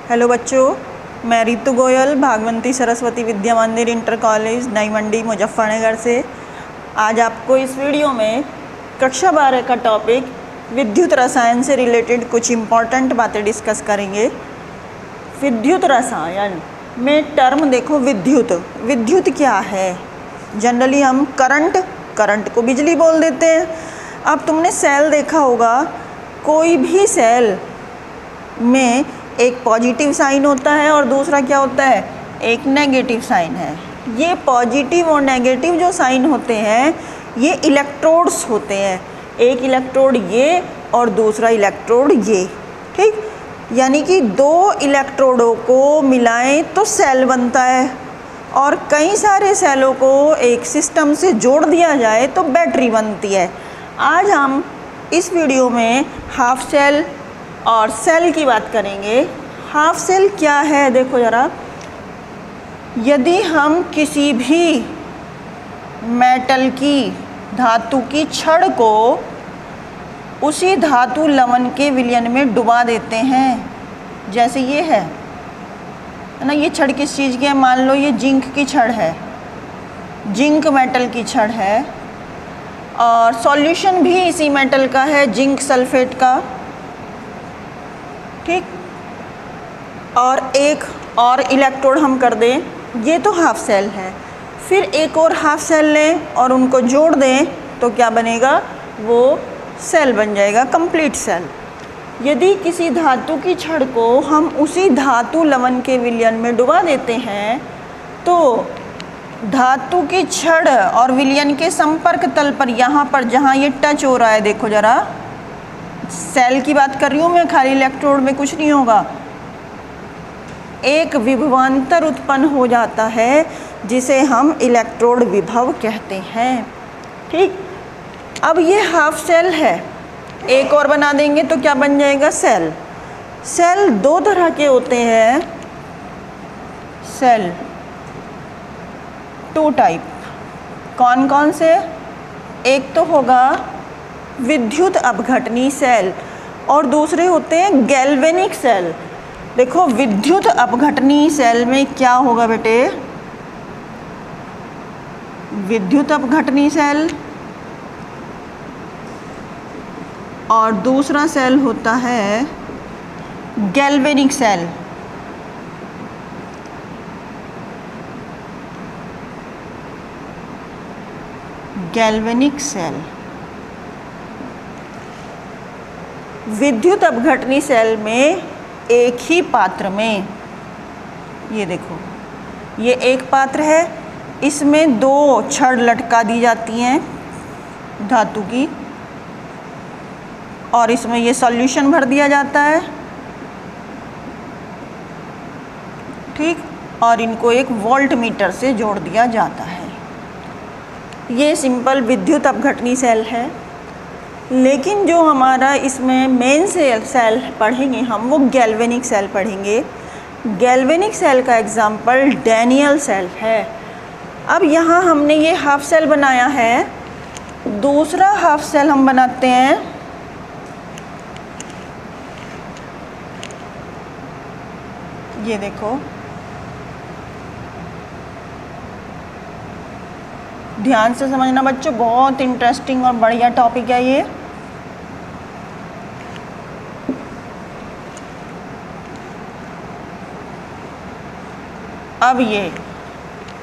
Hello बच्चों, मैं रितु गोयल भागवंती सरस्वती विद्या मंदिर इंटर कॉलेज नई मंडी मुजफ्फरनगर से आज आपको इस वीडियो में कक्षा 12 का टॉपिक विद्युत रसायन से रिलेटेड कुछ इम्पॉर्टेंट बातें डिस्कस करेंगे। विद्युत रसायन में टर्म देखो, विद्युत क्या है? जनरली हम करंट को बिजली बोल देते हैं। अब तुमने सेल देखा होगा, कोई भी सेल में एक पॉजिटिव साइन होता है और दूसरा क्या होता है, एक नेगेटिव साइन है। ये पॉजिटिव और नेगेटिव जो साइन होते हैं ये इलेक्ट्रोड्स होते हैं, एक इलेक्ट्रोड ये और दूसरा इलेक्ट्रोड ये, ठीक। यानी कि दो इलेक्ट्रोडों को मिलाएं तो सेल बनता है और कई सारे सेलों को एक सिस्टम से जोड़ दिया जाए तो बैटरी बनती है। आज हम इस वीडियो में हाफ सेल और सेल की बात करेंगे। हाफ सेल क्या है देखो ज़रा, यदि हम किसी भी मेटल की धातु की छड़ को उसी धातु लवण के विलयन में डुबा देते हैं, जैसे ये है ना, ये छड़ किस चीज़ की है? मान लो ये जिंक की छड़ है, जिंक मेटल की छड़ है और सॉल्यूशन भी इसी मेटल का है, जिंक सल्फेट का, ठीक। और एक और इलेक्ट्रोड हम कर दें, ये तो हाफ सेल है। फिर एक और हाफ सेल लें और उनको जोड़ दें तो क्या बनेगा, वो सेल बन जाएगा, कंप्लीट सेल। यदि किसी धातु की छड़ को हम उसी धातु लवण के विलयन में डुबा देते हैं तो धातु की छड़ और विलयन के संपर्क तल पर, यहाँ पर जहाँ ये टच हो रहा है, देखो ज़रा, सेल की बात कर रही हूँ मैं, खाली इलेक्ट्रोड में कुछ नहीं होगा, एक विभवांतर उत्पन्न हो जाता है जिसे हम इलेक्ट्रोड विभव कहते हैं, ठीक। अब ये हाफ सेल है, एक और बना देंगे तो क्या बन जाएगा, सेल। सेल दो तरह के होते हैं, सेल टू टाइप। कौन कौन से? एक तो होगा विद्युत अपघटनी सेल और दूसरे होते हैं गैल्वेनिक सेल। देखो विद्युत अपघटनी सेल में क्या होगा बेटे, विद्युत अपघटनी सेल और दूसरा सेल होता है गैल्वेनिक सेल। गैल्वेनिक सेल, विद्युत अपघटनी सेल में एक ही पात्र में, ये देखो ये एक पात्र है, इसमें दो छड़ लटका दी जाती हैं धातु की और इसमें ये सॉल्यूशन भर दिया जाता है, ठीक। और इनको एक वोल्ट मीटर से जोड़ दिया जाता है। ये सिंपल विद्युत अपघटनी सेल है। लेकिन जो हमारा इसमें मेन सेल पढ़ेंगे हम, वो गैल्वेनिक सेल पढ़ेंगे। गैल्वेनिक सेल का एग्जाम्पल डैनियल सेल है। अब यहाँ हमने ये हाफ सेल बनाया है, दूसरा हाफ सेल हम बनाते हैं, ये देखो, ध्यान से समझना बच्चों, बहुत इंटरेस्टिंग और बढ़िया टॉपिक है ये। अब ये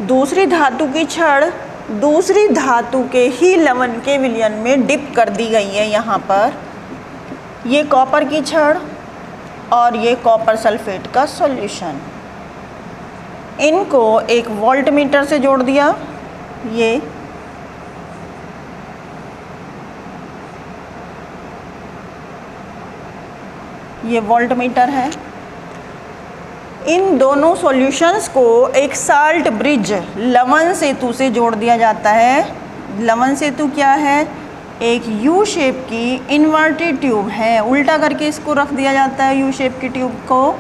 दूसरी धातु की छड़ दूसरी धातु के ही लवण के विलयन में डिप कर दी गई है। यहाँ पर ये कॉपर की छड़ और ये कॉपर सल्फेट का सॉल्यूशन, इनको एक वोल्ट मीटर से जोड़ दिया। ये वोल्ट मीटर है। इन दोनों सॉल्यूशंस को एक साल्ट ब्रिज लवण सेतु से जोड़ दिया जाता है। लवण सेतु क्या है? एक यू शेप की इन्वर्टेड ट्यूब है, उल्टा करके इसको रख दिया जाता है यू शेप की ट्यूब को,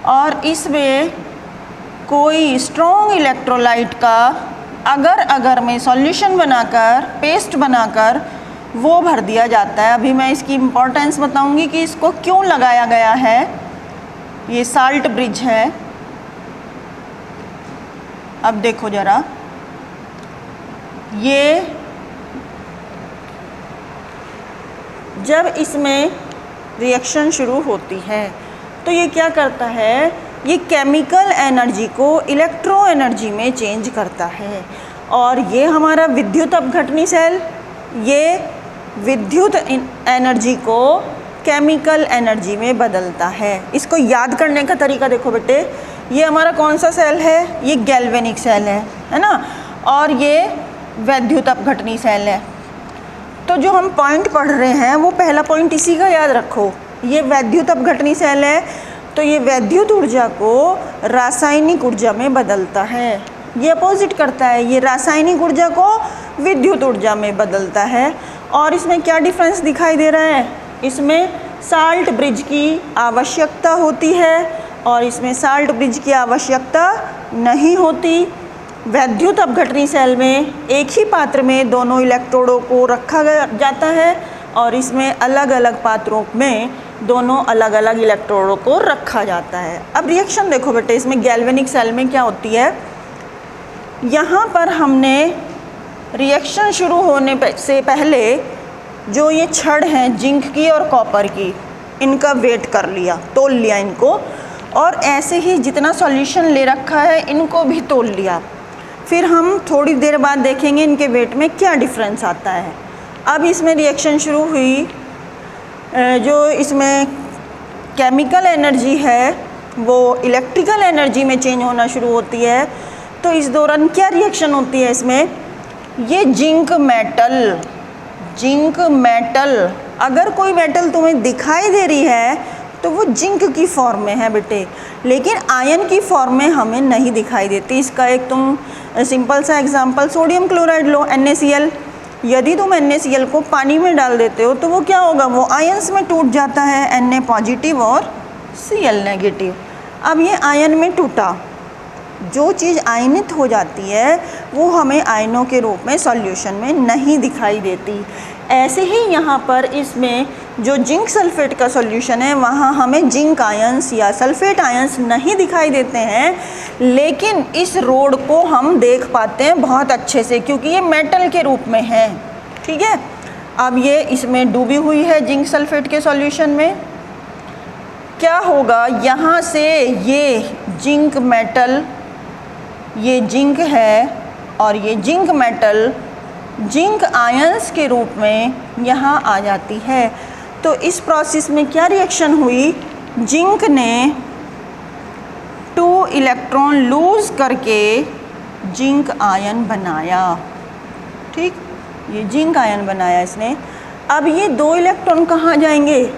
और इसमें कोई स्ट्रॉन्ग इलेक्ट्रोलाइट का अगर में सॉल्यूशन बनाकर, पेस्ट बनाकर वो भर दिया जाता है। अभी मैं इसकी इम्पोर्टेंस बताऊंगी कि इसको क्यों लगाया गया है। ये साल्ट ब्रिज है। अब देखो जरा, ये जब इसमें रिएक्शन शुरू होती है तो ये क्या करता है, ये केमिकल एनर्जी को इलेक्ट्रो एनर्जी में चेंज करता है। और ये हमारा विद्युत अपघटनी सेल, ये विद्युत एनर्जी को केमिकल एनर्जी में बदलता है। इसको याद करने का तरीका देखो बेटे, ये हमारा कौन सा सेल है, ये गैल्वेनिक सेल है ना, और ये विद्युत अपघटनी सेल है। तो जो हम पॉइंट पढ़ रहे हैं वो पहला पॉइंट इसी का याद रखो, ये विद्युत अपघटनी सेल है, तो ये विद्युत ऊर्जा को रासायनिक ऊर्जा में बदलता है। ये अपोजिट करता है, ये रासायनिक ऊर्जा को विद्युत ऊर्जा में बदलता है। और इसमें क्या डिफरेंस दिखाई दे रहा है, इसमें साल्ट ब्रिज की आवश्यकता होती है और इसमें साल्ट ब्रिज की आवश्यकता नहीं होती। विद्युत अपघटनी सेल में एक ही पात्र में दोनों इलेक्ट्रोडों को रखा जाता है और इसमें अलग अलग पात्रों में दोनों अलग अलग इलेक्ट्रोडों को रखा जाता है। अब रिएक्शन देखो बेटे, इसमें गैल्वेनिक सेल में क्या होती है, यहाँ पर हमने रिएक्शन शुरू होने से पहले जो ये छड़ हैं जिंक की और कॉपर की, इनका वेट कर लिया, तोल लिया इनको, और ऐसे ही जितना सॉल्यूशन ले रखा है इनको भी तोल लिया। फिर हम थोड़ी देर बाद देखेंगे इनके वेट में क्या डिफरेंस आता है। अब इसमें रिएक्शन शुरू हुई, जो इसमें केमिकल एनर्जी है वो इलेक्ट्रिकल एनर्जी में चेंज होना शुरू होती है। तो इस दौरान क्या रिएक्शन होती है इसमें, ये जिंक मेटल, अगर कोई मेटल तुम्हें दिखाई दे रही है तो वो जिंक की फॉर्म में है बेटे, लेकिन आयन की फॉर्म में हमें नहीं दिखाई देती। इसका एक तुम सिंपल सा एग्जांपल सोडियम क्लोराइड लो, NaCl। यदि तुम NaCl को पानी में डाल देते हो तो वो क्या होगा, वो आयन्स में टूट जाता है, Na पॉजिटिव और Cl नेगेटिव। अब ये आयन में टूटा, जो चीज़ आयनित हो जाती है वो हमें आयनों के रूप में सॉल्यूशन में नहीं दिखाई देती। ऐसे ही यहाँ पर इसमें जो जिंक सल्फेट का सॉल्यूशन है वहाँ हमें जिंक आयंस या सल्फेट आयंस नहीं दिखाई देते हैं, लेकिन इस रोड को हम देख पाते हैं बहुत अच्छे से क्योंकि ये मेटल के रूप में है। ठीक है, अब ये इसमें डूबी हुई है जिंक सल्फेट के सॉल्यूशन में। क्या होगा, यहाँ से ये जिंक मेटल, ये जिंक है और ये जिंक मेटल जिंक आयंस के रूप में यहाँ आ जाती है। तो इस प्रोसेस में क्या रिएक्शन हुई, जिंक ने 2 इलेक्ट्रॉन लूज करके जिंक आयन बनाया। ठीक, ये जिंक आयन बनाया इसने। अब ये 2 इलेक्ट्रॉन कहाँ जाएंगे,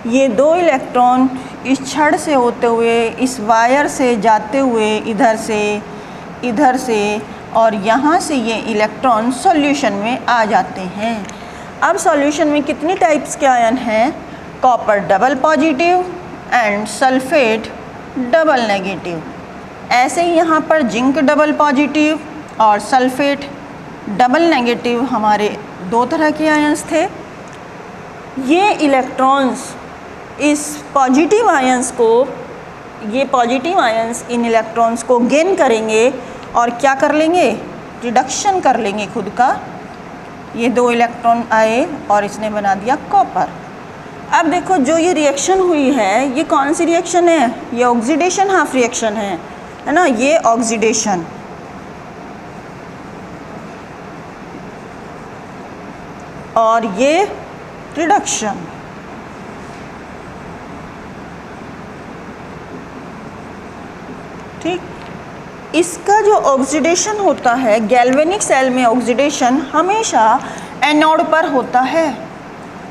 ये 2 इलेक्ट्रॉन इस छड़ से होते हुए, इस वायर से जाते हुए, इधर से और यहाँ से ये इलेक्ट्रॉन सॉल्यूशन में आ जाते हैं। अब सॉल्यूशन में कितनी टाइप्स के आयन हैं, copper double positive and sulphate double negative. ऐसे ही यहाँ पर जिंक डबल पॉजिटिव और सल्फेट डबल नेगेटिव हमारे 2 तरह के आयंस थे। ये इलेक्ट्रॉन्स इस पॉजिटिव आयंस को, ये पॉजिटिव आयंस इन इलेक्ट्रॉन्स को गेन करेंगे और क्या कर लेंगे, रिडक्शन कर लेंगे खुद का। ये 2 इलेक्ट्रॉन आए और इसने बना दिया कॉपर। अब देखो जो ये रिएक्शन हुई है ये कौन सी रिएक्शन है, ये ऑक्सीडेशन हाफ रिएक्शन है ना, ये ऑक्सीडेशन। और ये रिडक्शन। ठीक, इसका जो ऑक्सीडेशन होता है गैल्वेनिक सेल में, ऑक्सीडेशन हमेशा एनोड पर होता है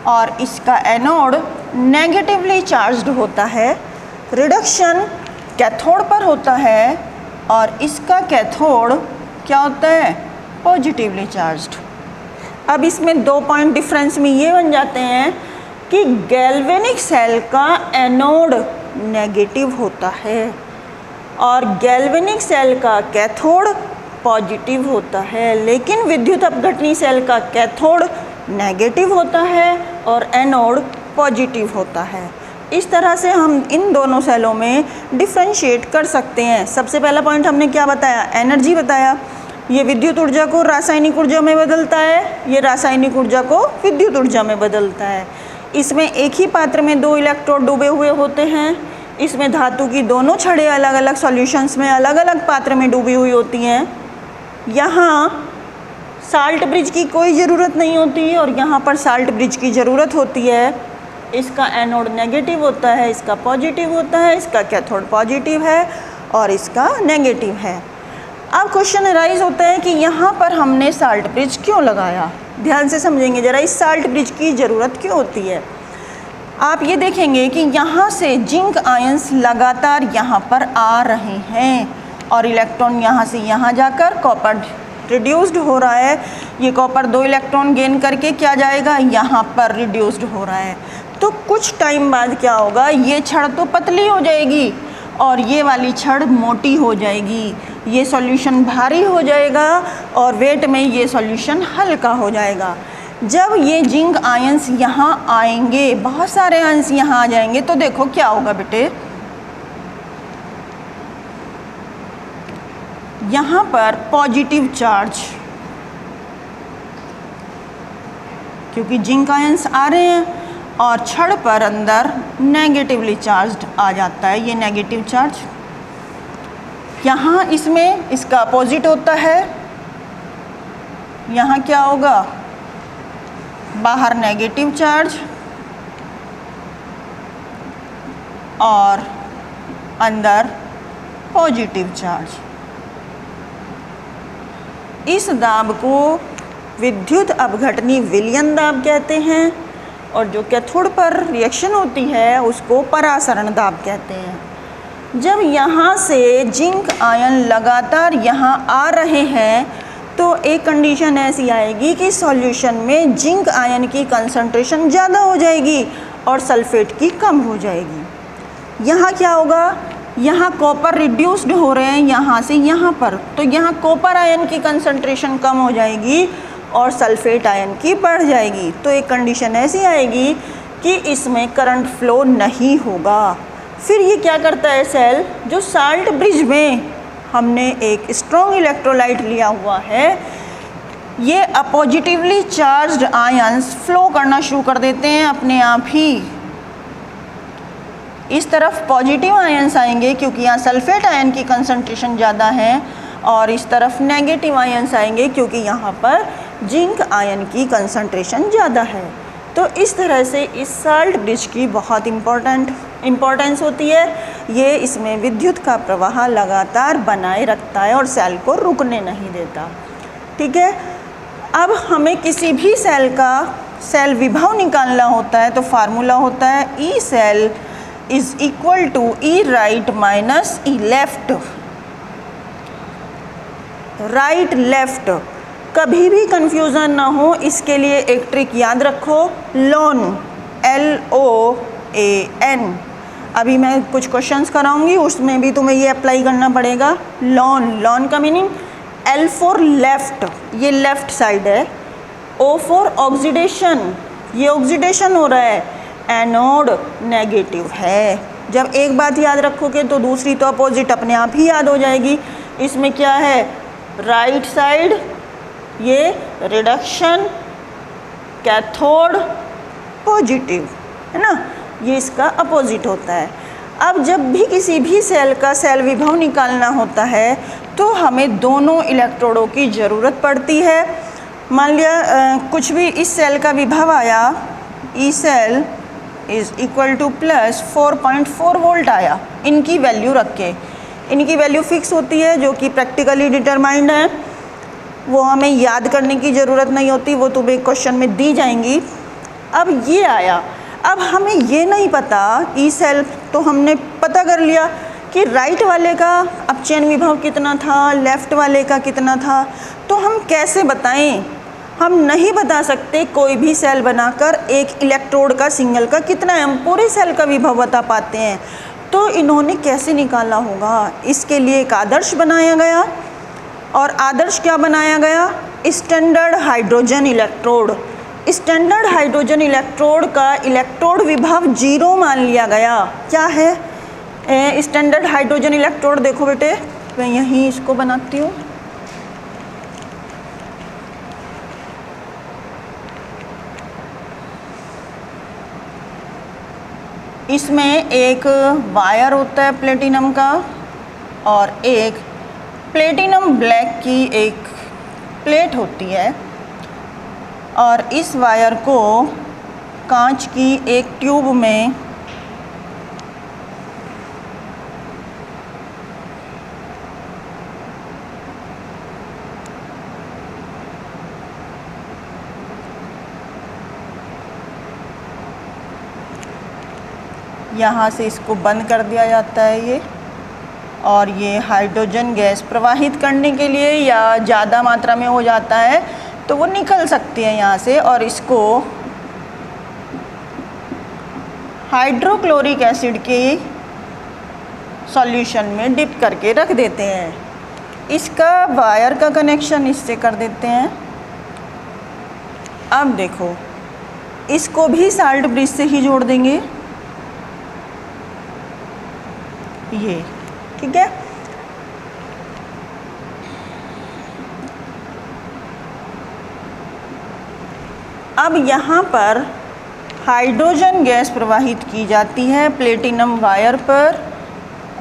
और इसका एनोड नेगेटिवली चार्ज्ड होता है। रिडक्शन कैथोड पर होता है और इसका कैथोड क्या होता है, पॉजिटिवली चार्ज्ड। अब इसमें 2 पॉइंट डिफरेंस में ये बन जाते हैं कि गैल्वेनिक सेल का एनोड नेगेटिव होता है और गैल्वेनिक सेल का कैथोड पॉजिटिव होता है, लेकिन विद्युत अपघटनी सेल का कैथोड नेगेटिव होता है और एनोड पॉजिटिव होता है। इस तरह से हम इन दोनों सेलों में डिफ्रेंशिएट कर सकते हैं। सबसे पहला पॉइंट हमने क्या बताया, एनर्जी बताया। ये विद्युत ऊर्जा को रासायनिक ऊर्जा में बदलता है, ये रासायनिक ऊर्जा को विद्युत ऊर्जा में बदलता है। इसमें एक ही पात्र में 2 इलेक्ट्रोड डूबे हुए होते हैं। इसमें धातु की दोनों छड़ें अलग अलग सॉल्यूशंस में अलग अलग पात्र में डूबी हुई होती हैं। यहाँ साल्ट ब्रिज की कोई ज़रूरत नहीं होती और यहाँ पर साल्ट ब्रिज की ज़रूरत होती है। इसका एनोड नेगेटिव होता है, इसका पॉजिटिव होता है, इसका कैथोड पॉजिटिव है और इसका नेगेटिव है। अब क्वेश्चन अराइज होता है कि यहाँ पर हमने साल्ट ब्रिज क्यों लगाया। ध्यान से समझेंगे ज़रा, इस साल्ट ब्रिज की ज़रूरत क्यों होती है। आप ये देखेंगे कि यहाँ से जिंक आयंस लगातार यहाँ पर आ रहे हैं और इलेक्ट्रॉन यहाँ से यहाँ जाकर कॉपर रिड्यूस्ड हो रहा है। ये कॉपर 2 इलेक्ट्रॉन गेन करके क्या जाएगा, यहाँ पर रिड्यूस्ड हो रहा है। तो कुछ टाइम बाद क्या होगा, ये छड़ तो पतली हो जाएगी और ये वाली छड़ मोटी हो जाएगी। ये सॉल्यूशन भारी हो जाएगा और वेट में ये सॉल्यूशन हल्का हो जाएगा। जब ये जिंक आयंस यहाँ आएंगे, बहुत सारे आयंस यहाँ आ जाएंगे, तो देखो क्या होगा बेटे, यहाँ पर पॉजिटिव चार्ज, क्योंकि जिंक आयंस आ रहे हैं और छड़ पर अंदर नेगेटिवली चार्ज्ड आ जाता है। ये नेगेटिव चार्ज यहाँ इसमें इसका अपोजिट होता है। यहाँ क्या होगा, बाहर नेगेटिव चार्ज और अंदर पॉजिटिव चार्ज। इस दाब को विद्युत अपघटनी विलयन दाब कहते हैं और जो कैथोड पर रिएक्शन होती है उसको परासरण दाब कहते हैं। जब यहाँ से जिंक आयन लगातार यहाँ आ रहे हैं तो एक कंडीशन ऐसी आएगी कि सॉल्यूशन में जिंक आयन की कंसंट्रेशन ज़्यादा हो जाएगी और सल्फेट की कम हो जाएगी। यहाँ क्या होगा, यहाँ कॉपर रिड्यूस्ड हो रहे हैं यहाँ से यहाँ पर, तो यहाँ कॉपर आयन की कंसंट्रेशन कम हो जाएगी और सल्फेट आयन की बढ़ जाएगी। तो एक कंडीशन ऐसी आएगी कि इसमें करंट फ्लो नहीं होगा। फिर ये क्या करता है सेल, जो साल्ट ब्रिज में हमने एक स्ट्रॉन्ग इलेक्ट्रोलाइट लिया हुआ है, ये अपॉजिटिवली चार्ज्ड आयंस फ्लो करना शुरू कर देते हैं अपने आप ही। इस तरफ पॉजिटिव आयंस आएंगे क्योंकि यहाँ सल्फेट आयन की कंसंट्रेशन ज़्यादा है और इस तरफ नेगेटिव आयंस आएंगे क्योंकि यहाँ पर जिंक आयन की कंसंट्रेशन ज़्यादा है। तो इस तरह से इस साल्ट ब्रिज की बहुत इम्पोर्टेंस होती है। ये इसमें विद्युत का प्रवाह लगातार बनाए रखता है और सेल को रुकने नहीं देता। ठीक है, अब हमें किसी भी सेल का सेल विभव निकालना होता है तो फार्मूला होता है E cell is equal to E right minus E left. Right left कभी भी कंफ्यूजन ना हो, इसके लिए एक ट्रिक याद रखो, लॉन LOAN। अभी मैं कुछ क्वेश्चंस कराऊंगी उसमें भी तुम्हें ये अप्लाई करना पड़ेगा। लॉन का मीनिंग L फॉर लेफ्ट, ये लेफ्ट साइड है। O फॉर ऑक्सीडेशन, ये ऑक्सीडेशन हो रहा है, एनोड नेगेटिव है। जब एक बात याद रखोगे तो दूसरी तो अपोजिट अपने आप ही याद हो जाएगी। इसमें क्या है, राइट साइड ये रिडक्शन, कैथोड पॉजिटिव है ना, ये इसका अपोजिट होता है। अब जब भी किसी भी सेल का सेल विभव निकालना होता है तो हमें दोनों इलेक्ट्रोडों की ज़रूरत पड़ती है। मान लिया कुछ भी इस सेल का विभव आया, E cell is equal to plus 4.4 volt आया, इनकी वैल्यू रख के, इनकी वैल्यू फिक्स होती है जो कि प्रैक्टिकली डिटरमाइंड है, वो हमें याद करने की ज़रूरत नहीं होती, वो तुम्हें क्वेश्चन में दी जाएंगी। अब ये आया, अब हमें ये नहीं पता, ई सेल तो हमने पता कर लिया कि राइट वाले का अपचयन विभव कितना था, लेफ़्ट वाले का कितना था, तो हम कैसे बताएं, हम नहीं बता सकते कोई भी सेल बनाकर एक इलेक्ट्रोड का सिंगल का कितना है, हम पूरे सेल का विभव बता पाते हैं। तो इन्होंने कैसे निकाला होगा, इसके लिए एक आदर्श बनाया गया। और आदर्श क्या बनाया गया, standard hydrogen electrode. Standard hydrogen electrode का इलेक्ट्रोड विभव 0 मान लिया गया। क्या है स्टैंडर्ड हाइड्रोजन इलेक्ट्रोड? देखो बेटे, मैं यहीं इसको बनाती हूँ। इसमें एक वायर होता है प्लेटिनम का और एक प्लेटिनम ब्लैक की एक प्लेट होती है, और इस वायर को कांच की एक ट्यूब में यहाँ से इसको बंद कर दिया जाता है ये, और ये हाइड्रोजन गैस प्रवाहित करने के लिए या ज़्यादा मात्रा में हो जाता है तो वो निकल सकती है यहाँ से, और इसको हाइड्रोक्लोरिक एसिड के सॉल्यूशन में डिप करके रख देते हैं। इसका वायर का कनेक्शन इससे कर देते हैं। अब देखो, इसको भी साल्ट ब्रिज से ही जोड़ देंगे, ये ठीक है। अब यहाँ पर हाइड्रोजन गैस प्रवाहित की जाती है प्लेटिनम वायर पर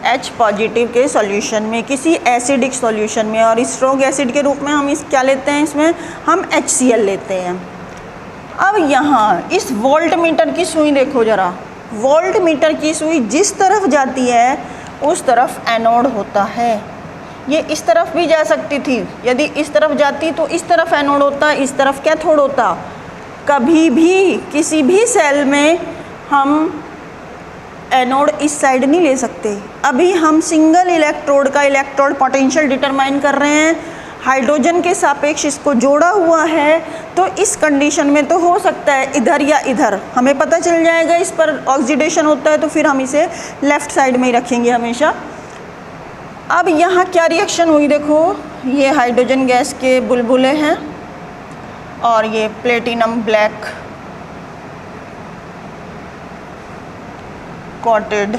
H पॉजिटिव के सॉल्यूशन में, किसी एसिडिक सॉल्यूशन में, और स्ट्रोंग एसिड के रूप में हम इस क्या लेते हैं, इसमें हम HCl लेते हैं। अब यहाँ इस वोल्ट मीटर की सुई देखो ज़रा, वोल्ट मीटर की सुई जिस तरफ जाती है उस तरफ एनोड होता है। ये इस तरफ भी जा सकती थी, यदि इस तरफ जाती तो इस तरफ एनोड होता, इस तरफ कैथोड होता। कभी भी किसी भी सेल में हम एनोड इस साइड नहीं ले सकते। अभी हम सिंगल इलेक्ट्रोड का इलेक्ट्रोड पोटेंशियल डिटरमाइन कर रहे हैं, हाइड्रोजन के सापेक्ष इसको जोड़ा हुआ है, तो इस कंडीशन में तो हो सकता है इधर या इधर, हमें पता चल जाएगा इस पर ऑक्सीडेशन होता है तो फिर हम इसे लेफ़्ट साइड में ही रखेंगे हमेशा। अब यहाँ क्या रिएक्शन हुई देखो, ये हाइड्रोजन गैस के बुलबुले हैं और ये प्लेटिनम ब्लैक कोटेड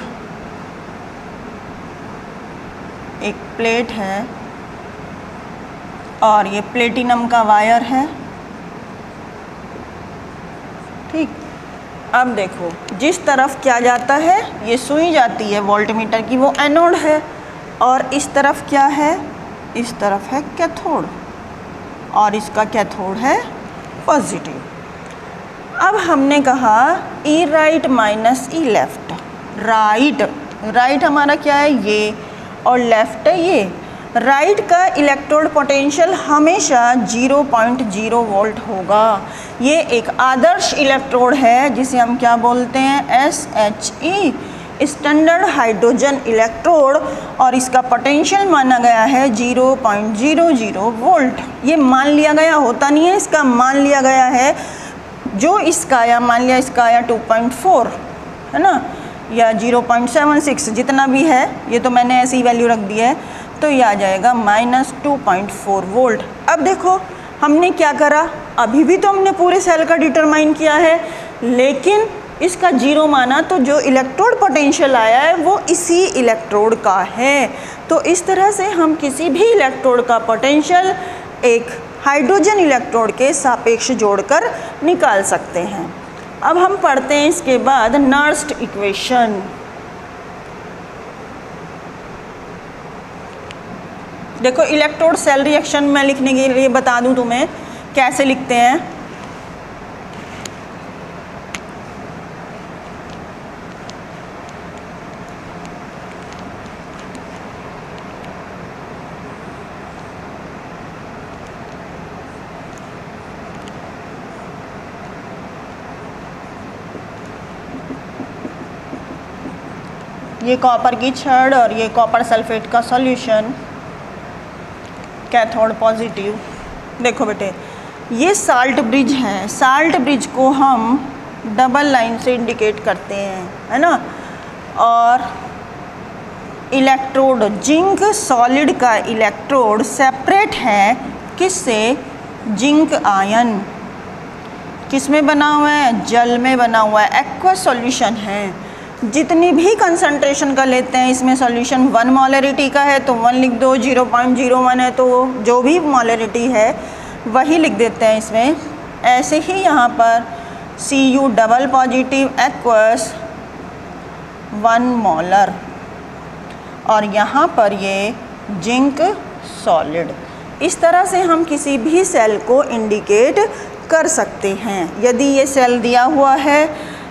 एक प्लेट है और ये प्लेटिनम का वायर है, ठीक। अब देखो, जिस तरफ क्या जाता है, ये सुई जाती है वोल्टमीटर की, वो एनोड है, और इस तरफ क्या है, इस तरफ है कैथोड, और इसका कैथोड है पॉजिटिव। अब हमने कहा ई right minus E left, right हमारा क्या है ये, और लेफ्ट है ये। राइट का इलेक्ट्रोड पोटेंशियल हमेशा 0.0 वोल्ट होगा। ये एक आदर्श इलेक्ट्रोड है जिसे हम क्या बोलते हैं, SHE, स्टैंडर्ड हाइड्रोजन इलेक्ट्रोड, और इसका पोटेंशियल माना गया है 0.00 वोल्ट। ये मान लिया गया, होता नहीं है, इसका मान लिया गया है। जो इसका या मान लिया इसका आया 2.4 है ना, या 0.76, जितना भी है, ये तो मैंने ऐसी वैल्यू रख दी है, तो ये आ जाएगा -2.4 वोल्ट। अब देखो हमने क्या करा, अभी भी तो हमने पूरे सेल का डिटरमाइन किया है, लेकिन इसका 0 माना, तो जो इलेक्ट्रोड पोटेंशियल आया है वो इसी इलेक्ट्रोड का है। तो इस तरह से हम किसी भी इलेक्ट्रोड का पोटेंशियल एक हाइड्रोजन इलेक्ट्रोड के सापेक्ष जोड़कर निकाल सकते हैं। अब हम पढ़ते हैं इसके बाद नर्स्ट इक्वेशन। देखो, इलेक्ट्रोड सेल रिएक्शन में लिखने के लिए बता दूं तुम्हें कैसे लिखते हैं। ये कॉपर की छड़ और ये कॉपर सल्फेट का सॉल्यूशन, कैथोड पॉजिटिव। देखो बेटे, ये साल्ट ब्रिज है, साल्ट ब्रिज को हम डबल लाइन से इंडिकेट करते हैं, है ना। और इलेक्ट्रोड, जिंक सॉलिड का इलेक्ट्रोड सेपरेट है किससे, जिंक आयन। किस में बना हुआ है? जल में बना हुआ है, एक्वस सॉल्यूशन है। जितनी भी कंसंट्रेशन का लेते हैं इसमें सॉल्यूशन 1 मोलरिटी का है तो 1 लिख दो, 0.01 है तो जो भी मोलरिटी है वही लिख देते हैं इसमें। ऐसे ही यहाँ पर Cu double positive aqueous 1 molar, और यहाँ पर ये जिंक सॉलिड। इस तरह से हम किसी भी सेल को इंडिकेट कर सकते हैं। यदि ये सेल दिया हुआ है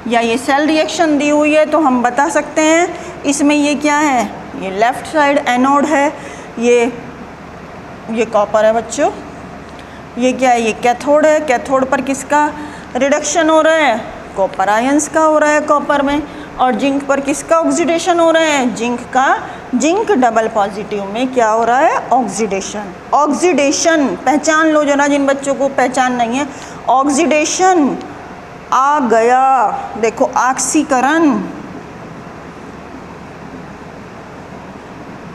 या ये सेल रिएक्शन दी हुई है तो हम बता सकते हैं इसमें ये क्या है, ये लेफ़्ट साइड एनोड है, ये कॉपर है बच्चों, ये क्या है, ये कैथोड है। कैथोड पर किसका रिडक्शन हो रहा है? कॉपर आयंस का हो रहा है कॉपर में। और जिंक पर किसका ऑक्सीडेशन हो रहा है? जिंक का। जिंक डबल पॉजिटिव में क्या हो रहा है? ऑक्सीडेशन। ऑक्सीडेशन पहचान लो जरा, जिन बच्चों को पहचान नहीं है। ऑक्सीडेशन आ गया, देखो ऑक्सीकरण,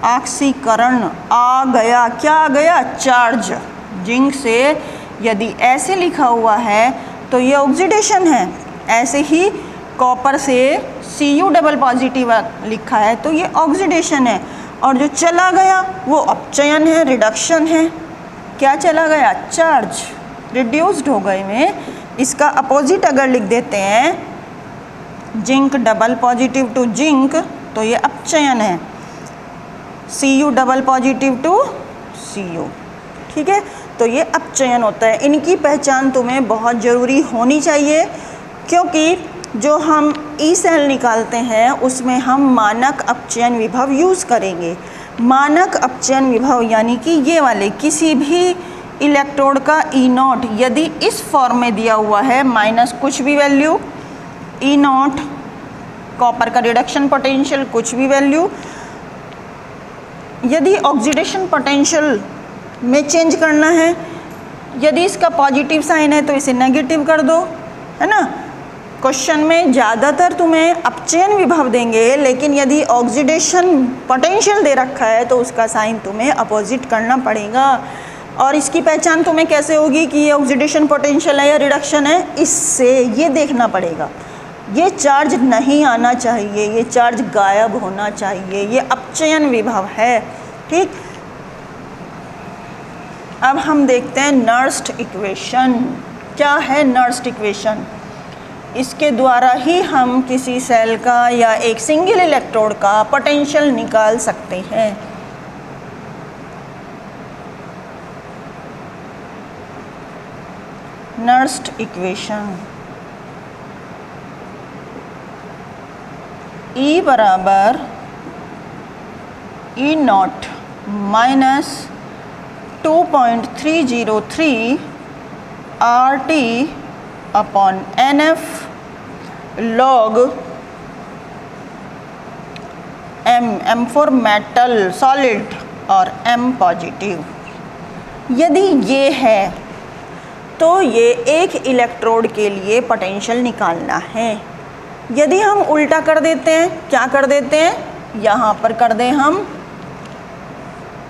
ऑक्सीकरण आ गया। क्या आ गया? चार्ज। जिंक से यदि ऐसे लिखा हुआ है तो ये ऑक्सीडेशन है, ऐसे ही कॉपर से Cu डबल पॉजिटिव लिखा है तो ये ऑक्सीडेशन है, और जो चला गया वो अपचयन है, रिडक्शन है। क्या चला गया? चार्ज, रिड्यूस्ड हो गए में। इसका अपोजिट अगर लिख देते हैं zinc double positive to zinc तो ये अपचयन है, Cu double positive to Cu, ठीक है। तो ये अपचयन होता है। इनकी पहचान तुम्हें बहुत ज़रूरी होनी चाहिए, क्योंकि जो हम ई सेल निकालते हैं उसमें हम मानक अपचयन विभव यूज़ करेंगे। मानक अपचयन विभव यानी कि ये वाले किसी भी इलेक्ट्रोड का E0 यदि इस फॉर्म में दिया हुआ है, माइनस कुछ भी वैल्यू, E0 कॉपर का रिडक्शन पोटेंशियल कुछ भी वैल्यू। यदि ऑक्सीडेशन पोटेंशियल में चेंज करना है, यदि इसका पॉजिटिव साइन है तो इसे नेगेटिव कर दो, है ना। क्वेश्चन में ज़्यादातर तुम्हें अपचयन विभव देंगे, लेकिन यदि ऑक्सीडेशन पोटेंशियल दे रखा है तो उसका साइन तुम्हें अपोजिट करना पड़ेगा। और इसकी पहचान तुम्हें कैसे होगी कि ये ऑक्सीडेशन पोटेंशियल है या रिडक्शन है? इससे ये देखना पड़ेगा, ये चार्ज नहीं आना चाहिए, ये चार्ज गायब होना चाहिए, ये अपचयन विभव है, ठीक। अब हम देखते हैं नर्स्ट इक्वेशन। क्या है नर्स्ट इक्वेशन? इसके द्वारा ही हम किसी सेल का या एक सिंगल इलेक्ट्रोड का पोटेंशियल निकाल सकते हैं। नर्स्ट इक्वेशन E बराबर E0 minus 2.303 RT upon NF log M for metal solid और M पॉजिटिव। यदि ये है तो ये एक इलेक्ट्रोड के लिए पोटेंशियल निकालना है। यदि हम उल्टा कर देते हैं, क्या कर देते हैं, यहाँ पर कर दें हम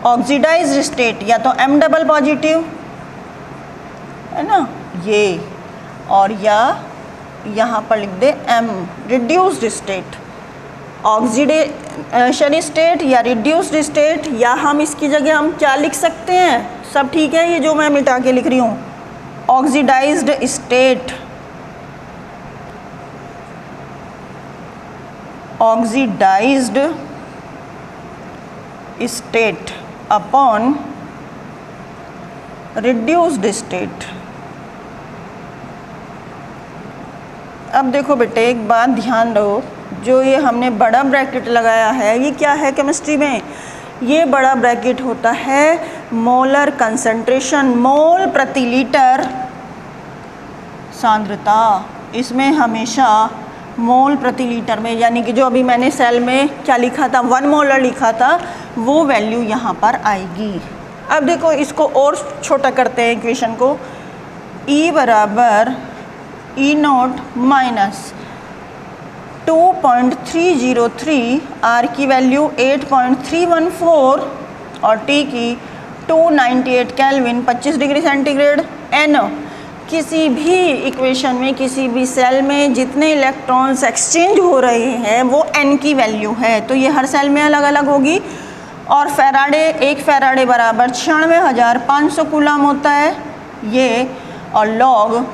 ऑक्सीडाइज्ड स्टेट, या तो M डबल पॉजिटिव है ना ये, और या यहाँ पर लिख दे M reduced state, oxidation state या रिड्यूस्ड स्टेट, या हम इसकी जगह हम क्या लिख सकते हैं, सब ठीक है ये जो मैं मिटा के लिख रही हूँ, oxidised state, oxidised state upon reduced state. अब देखो बेटे एक बात ध्यान रहो, जो ये हमने बड़ा ब्रैकेट लगाया है ये क्या है केमिस्ट्री में, ये बड़ा ब्रैकेट होता है मोलर कंसंट्रेशन, मोल प्रति लीटर सांद्रता। इसमें हमेशा मोल प्रति लीटर में, यानी कि जो अभी मैंने सेल में क्या लिखा था 1 मोलर लिखा था, वो वैल्यू यहाँ पर आएगी। अब देखो इसको और छोटा करते हैं इक्वेशन को, E बराबर E0 माइनस 2.303, R की वैल्यू 8.314 और T की 298 केल्विन 25 डिग्री सेंटीग्रेड, N किसी भी इक्वेशन में, किसी भी सेल में जितने इलेक्ट्रॉन्स एक्सचेंज हो रहे हैं वो n की वैल्यू है, तो ये हर सेल में अलग अलग होगी। और फैराडे, 1 फैराडे बराबर 96,500 कूलम होता है ये, और log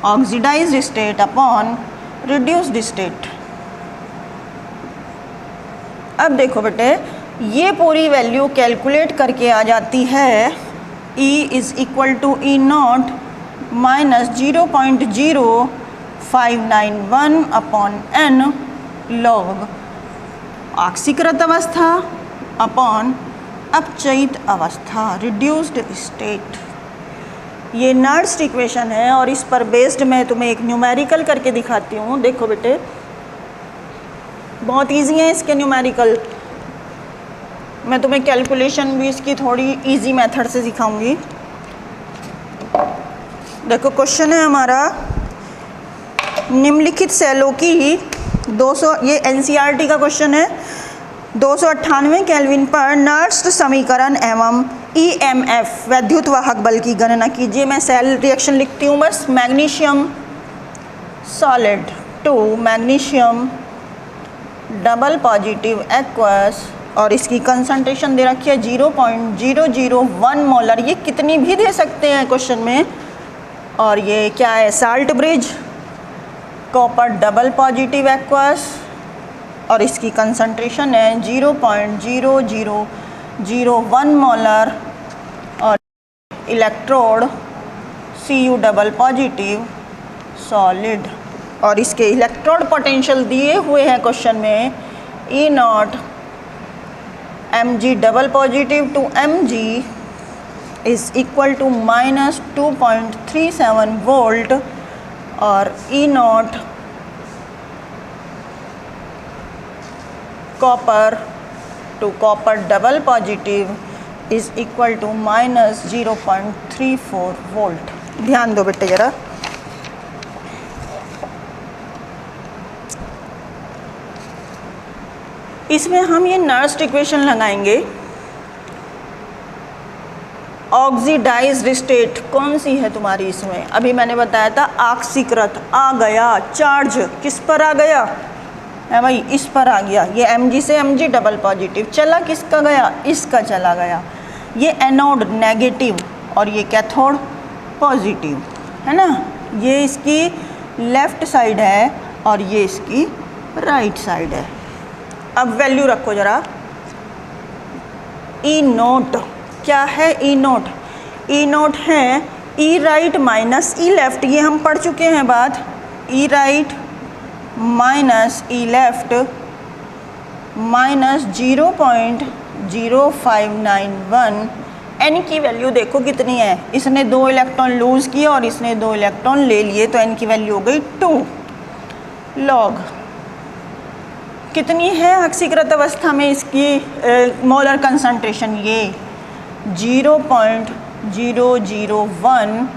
oxidised state upon reduced state. अब देखो बेटे, ये पूरी वैल्यू कैलकुलेट करके आ जाती है E is equal to E0 minus 0.0591 upon n log ऑक्सीकृत अवस्था अपॉन अपचयित अवस्था रिड्यूस्ड स्टेट। ये नर्स्ट इक्वेशन है और इस पर बेस्ड मैं तुम्हें एक न्यूमेरिकल करके दिखाती हूँ। देखो बेटे, बहुत इजी है इसके न्यूमेरिकल। मैं तुम्हें कैलकुलेशन भी इसकी थोड़ी इजी मेथड से सिखाऊंगी। देखो क्वेश्चन है हमारा, निम्नलिखित सेलों की 200, ये एनसीईआरटी का क्वेश्चन है, 298 केल्विन पर नर्स्ट समीकरण एवं ईएमएफ वैद्युत वाहक बल की गणना कीजिए। मैं सेल रिएक्शन लिखती हूँ बस। Magnesium solid to magnesium double positive aqueous, और इसकी कंसंट्रेशन दे रखी है 0.001 मोलर। ये कितनी भी दे सकते हैं क्वेश्चन में। और ये क्या है, salt bridge copper double positive aqueous, और इसकी कंसंट्रेशन है 0.0001 मोलर। और electrode Cu double positive solid, और इसके इलेक्ट्रोड पोटेंशियल दिए हुए हैं क्वेश्चन में E0 Mg double positive to Mg is equal to minus 2.37 volt, और E0 copper to copper double positive is equal to minus 0.34 volt. ध्यान दो बेटे ज़रा, इसमें हम ये नर्स्ट इक्वेशन लगाएंगे। ऑक्सीडाइज्ड स्टेट कौन सी है तुम्हारी इसमें? अभी मैंने बताया था ऑक्सीकृत आ गया, चार्ज किस पर आ गया है भाई, इस पर आ गया। ये Mg से Mg डबल पॉजिटिव चला, किसका गया, इसका चला गया। ये एनोड नेगेटिव और ये कैथोड पॉजिटिव है ना। ये इसकी लेफ्ट साइड है और ये इसकी राइट साइड है। अब वैल्यू रखो जरा। E0 क्या है, E0 E0 है E right minus E left, ये हम पढ़ चुके हैं बात। E right minus E left minus 0.0591। n की वैल्यू देखो कितनी है, इसने 2 इलेक्ट्रॉन लूज़ किए और इसने 2 इलेक्ट्रॉन ले लिए, तो n की वैल्यू हो गई 2 लॉग कितनी है ऑक्सीकृत अवस्था में इसकी मोलर कंसंट्रेशन, ये 0.001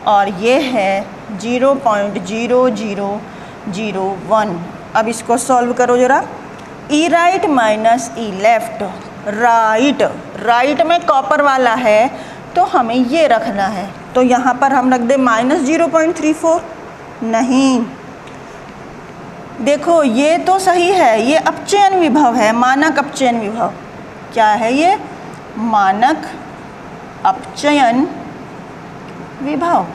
और ये है 0.0001। अब इसको सॉल्व करो जरा। E right minus E left, right में कॉपर वाला है तो हमें ये रखना है, तो यहाँ पर हम रख दें माइनस 0.34। नहीं, देखो ये तो सही है, ये अपचयन विभव है, मानक अपचयन विभव। क्या है ये, मानक अपचयन विभव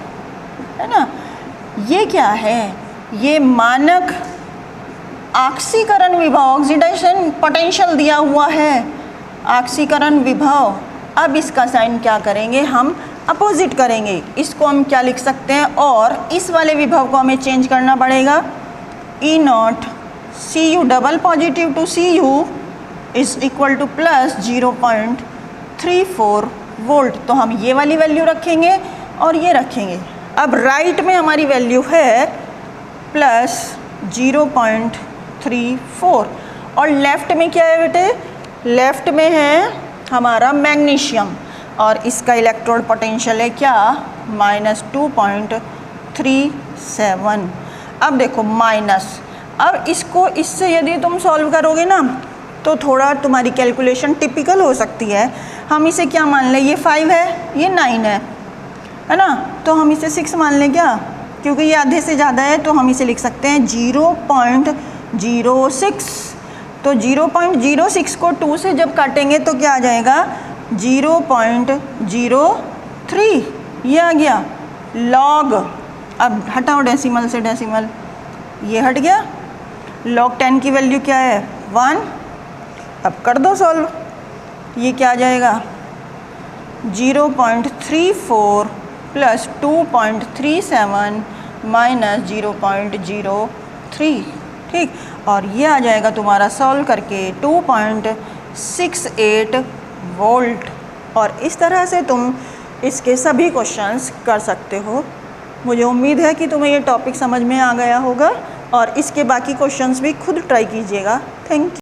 है ना। ये क्या है, ये मानक ऑक्सीकरण विभव, ऑक्सीडेशन पोटेंशियल दिया हुआ है, ऑक्सीकरण विभव। अब इसका साइन क्या करेंगे, हम अपोजिट करेंगे। इसको हम क्या लिख सकते हैं, और इस वाले विभव को हमें चेंज करना पड़ेगा। E0 Cu double positive to Cu is equal to plus 0.34 volt. तो हम ये वाली वैल्यू रखेंगे और ये रखेंगे। अब राइट में हमारी वैल्यू है प्लस 0.34 और लेफ़्ट में क्या है बेटे, लेफ़्ट में है हमारा मैग्नीशियम और इसका इलेक्ट्रोड पोटेंशियल है क्या, माइनस 2.37। अब देखो माइनस, अब इसको इससे यदि तुम सॉल्व करोगे ना तो थोड़ा तुम्हारी कैलकुलेशन टिपिकल हो सकती है। हम इसे क्या मान लें, ये 5 है, ये 9 है, है ना, तो हम इसे 6 मान लें क्या, क्योंकि ये आधे से ज़्यादा है तो हम इसे लिख सकते हैं 0.06। तो 0.06 को 2 से जब काटेंगे तो क्या आ जाएगा 0.03, ये आ गया लॉग। अब हटाओ डेसिमल से डेसिमल, ये हट गया। लॉग 10 की वैल्यू क्या है 1। अब कर दो सॉल्व, ये क्या आ जाएगा 0.34 प्लस 2.37 माइनस 0.03, ठीक। और ये आ जाएगा तुम्हारा सॉल्व करके 2.68 वोल्ट। और इस तरह से तुम इसके सभी क्वेश्चंस कर सकते हो। मुझे उम्मीद है कि तुम्हें ये टॉपिक समझ में आ गया होगा और इसके बाकी क्वेश्चंस भी खुद ट्राई कीजिएगा। Thank you.